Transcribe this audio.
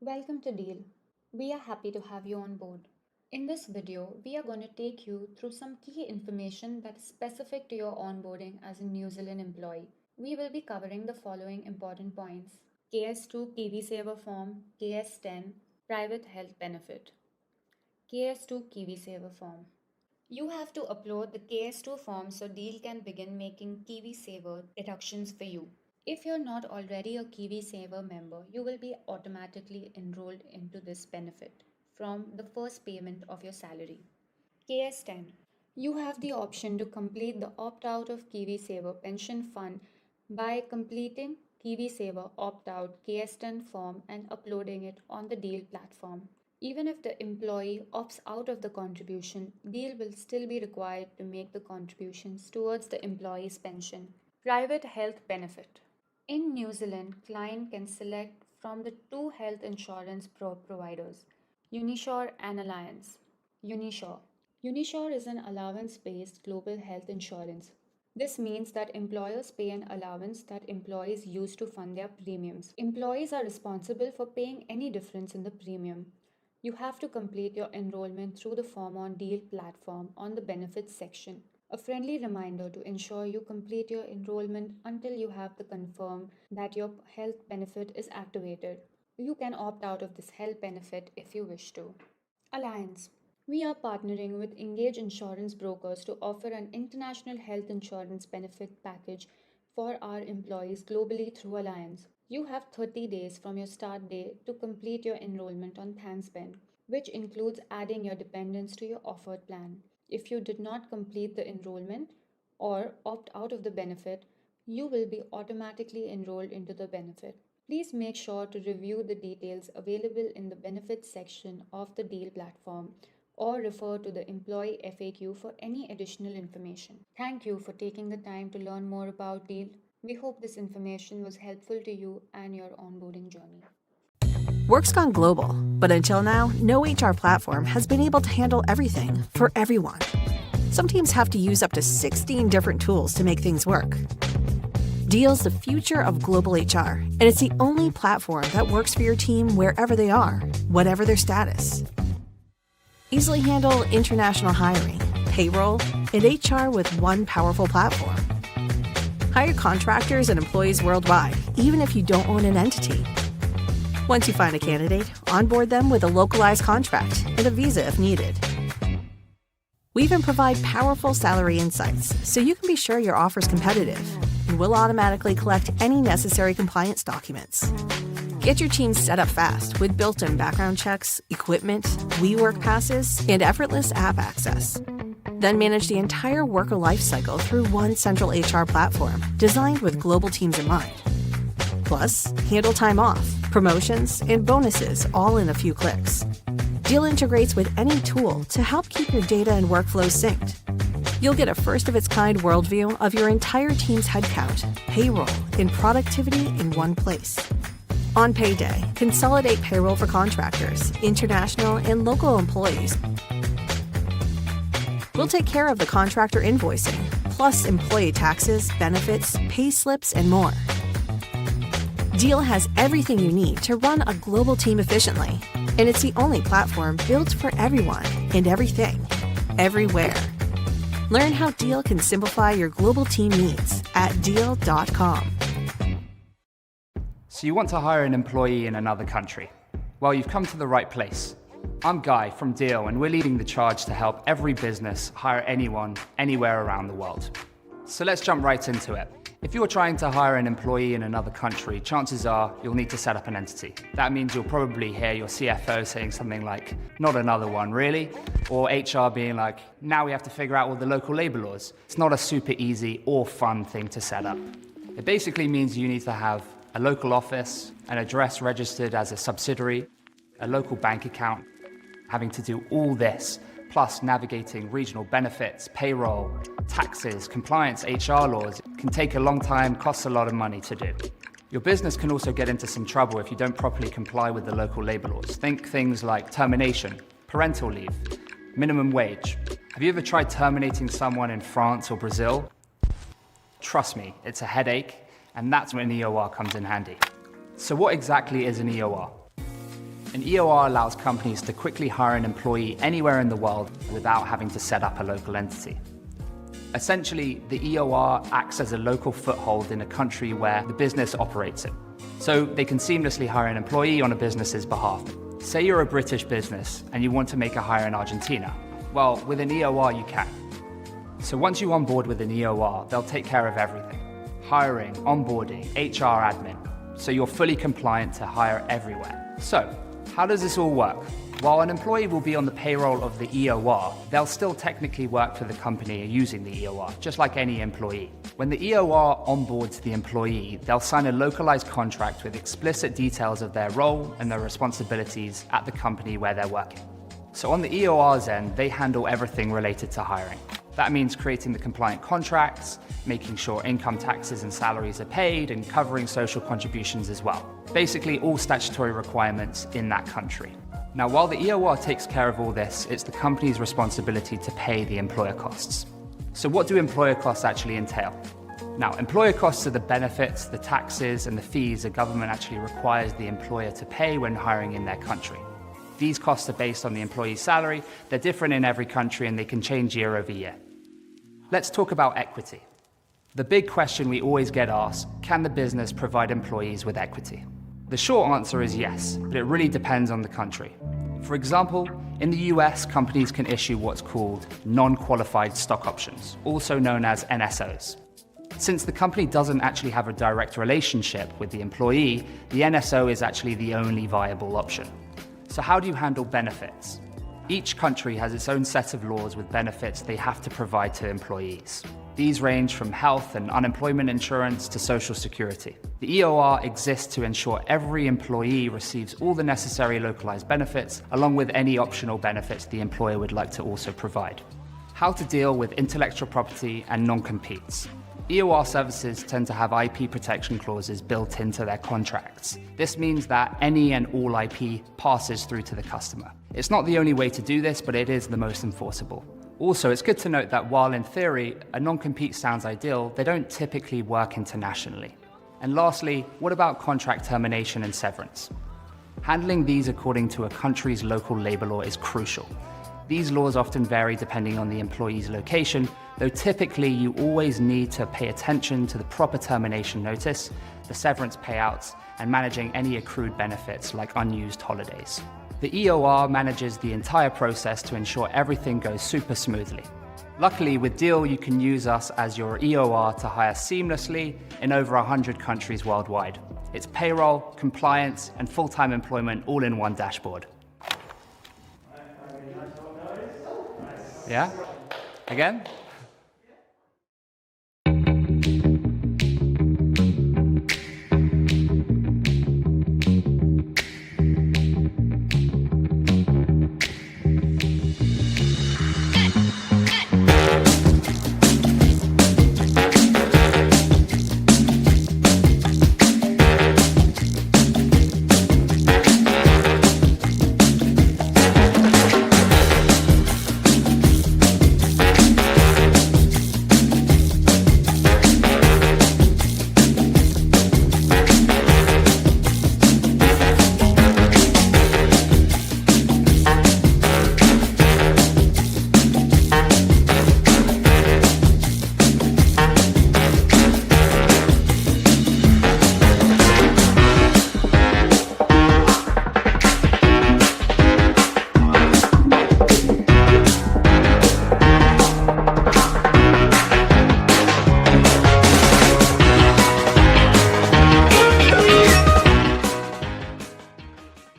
Welcome to Deel. We are happy to have you on board. In this video, we are going to take you through some key information that is specific to your onboarding as a New Zealand employee. We will be covering the following important points: KS2 KiwiSaver form, KS10 private health benefit, KS2 KiwiSaver form. You have to upload the KS2 form so Deel can begin making KiwiSaver deductions for you. If you're not already a KiwiSaver member, you will be automatically enrolled into this benefit from the first payment of your salary. KS10. You have the option to complete the opt-out of KiwiSaver pension fund by completing KiwiSaver opt-out KS10 form and uploading it on the Deel platform. Even if the employee opts out of the contribution, Deel will still be required to make the contributions towards the employee's pension. Private health benefit. In New Zealand, client can select from the two health insurance providers, Unisure and Alliance. Unisure. Unisure is an allowance-based global health insurance. This means that employers pay an allowance that employees use to fund their premiums. Employees are responsible for paying any difference in the premium. You have to complete your enrollment through the form on Deel platform on the benefits section. A friendly reminder to ensure you complete your enrollment until you have the confirm that your health benefit is activated. You can opt out of this health benefit if you wish to. Alliance. We are partnering with Engage Insurance Brokers to offer an international health insurance benefit package for our employees globally through Alliance. You have 30 days from your start date to complete your enrollment on ThanksPen, which includes adding your dependents to your offered plan. If you did not complete the enrollment or opt out of the benefit, you will be automatically enrolled into the benefit. Please make sure to review the details available in the benefits section of the Deel platform or refer to the employee FAQ for any additional information. Thank you for taking the time to learn more about Deel. We hope this information was helpful to you and your onboarding journey. Work's gone global, but until now, no HR platform has been able to handle everything for everyone. Some teams have to use up to 16 different tools to make things work. Deel's the future of global HR, and it's the only platform that works for your team wherever they are, whatever their status. Easily handle international hiring, payroll, and HR with one powerful platform. Hire contractors and employees worldwide, even if you don't own an entity. Once you find a candidate, onboard them with a localized contract and a visa if needed. We even provide powerful salary insights so you can be sure your offer's competitive, and we'll automatically collect any necessary compliance documents. Get your team set up fast with built-in background checks, equipment, WeWork passes, and effortless app access. Then manage the entire worker lifecycle through one central HR platform designed with global teams in mind. Plus, handle time off, promotions, and bonuses all in a few clicks. Deel integrates with any tool to help keep your data and workflows synced. You'll get a first-of-its-kind worldview of your entire team's headcount, payroll, and productivity in one place. On payday, consolidate payroll for contractors, international, and local employees. We'll take care of the contractor invoicing, plus employee taxes, benefits, pay slips, and more. Deel has everything you need to run a global team efficiently, and it's the only platform built for everyone and everything, everywhere. Learn how Deel can simplify your global team needs at Deel.com. So you want to hire an employee in another country? Well, you've come to the right place. I'm Guy from Deel, and we're leading the charge to help every business hire anyone, anywhere around the world. So let's jump right into it. If you're trying to hire an employee in another country, chances are you'll need to set up an entity. That means you'll probably hear your CFO saying something like, "Not another one, really?" Or HR being like, "Now we have to figure out all the local labor laws." It's not a super easy or fun thing to set up. It basically means you need to have a local office, an address registered as a subsidiary, a local bank account. Having to do all this, plus navigating regional benefits, payroll, taxes, compliance, HR laws, can take a long time, costs a lot of money to do. Your business can also get into some trouble if you don't properly comply with the local labor laws. Think things like termination, parental leave, minimum wage. Have you ever tried terminating someone in France or Brazil? Trust me, it's a headache, and that's when an EOR comes in handy. So what exactly is an EOR? An EOR allows companies to quickly hire an employee anywhere in the world without having to set up a local entity. Essentially, the EOR acts as a local foothold in a country where the business operates in. So they can seamlessly hire an employee on a business's behalf. Say you're a British business and you want to make a hire in Argentina. Well, with an EOR you can. So once you onboard with an EOR, they'll take care of everything. Hiring, onboarding, HR admin. So you're fully compliant to hire everywhere. So, how does this all work? While an employee will be on the payroll of the EOR, they'll still technically work for the company using the EOR, just like any employee. When the EOR onboards the employee, they'll sign a localized contract with explicit details of their role and their responsibilities at the company where they're working. So on the EOR's end, they handle everything related to hiring. That means creating the compliant contracts, making sure income taxes and salaries are paid, and covering social contributions as well. Basically, all statutory requirements in that country. Now, while the EOR takes care of all this, it's the company's responsibility to pay the employer costs. So what do employer costs actually entail? Now, employer costs are the benefits, the taxes, and the fees the government actually requires the employer to pay when hiring in their country. These costs are based on the employee's salary. They're different in every country and they can change year over year. Let's talk about equity. The big question we always get asked, can the business provide employees with equity? The short answer is yes, but it really depends on the country. For example, in the US, companies can issue what's called non-qualified stock options, also known as NSOs. Since the company doesn't actually have a direct relationship with the employee, the NSO is actually the only viable option. So how do you handle benefits? Each country has its own set of laws with benefits they have to provide to employees. These range from health and unemployment insurance to social security. The EOR exists to ensure every employee receives all the necessary localized benefits, along with any optional benefits the employer would like to also provide. How to deal with intellectual property and non-competes. EOR services tend to have IP protection clauses built into their contracts. This means that any and all IP passes through to the customer. It's not the only way to do this, but it is the most enforceable. Also, it's good to note that while in theory a non-compete sounds ideal, they don't typically work internationally. And lastly, what about contract termination and severance? Handling these according to a country's local labor law is crucial. These laws often vary depending on the employee's location, though typically you always need to pay attention to the proper termination notice, the severance payouts, and managing any accrued benefits like unused holidays. The EOR manages the entire process to ensure everything goes super smoothly. Luckily, with Deel, you can use us as your EOR to hire seamlessly in over 100 countries worldwide. It's payroll, compliance, and full-time employment all in one dashboard. Yeah? Again?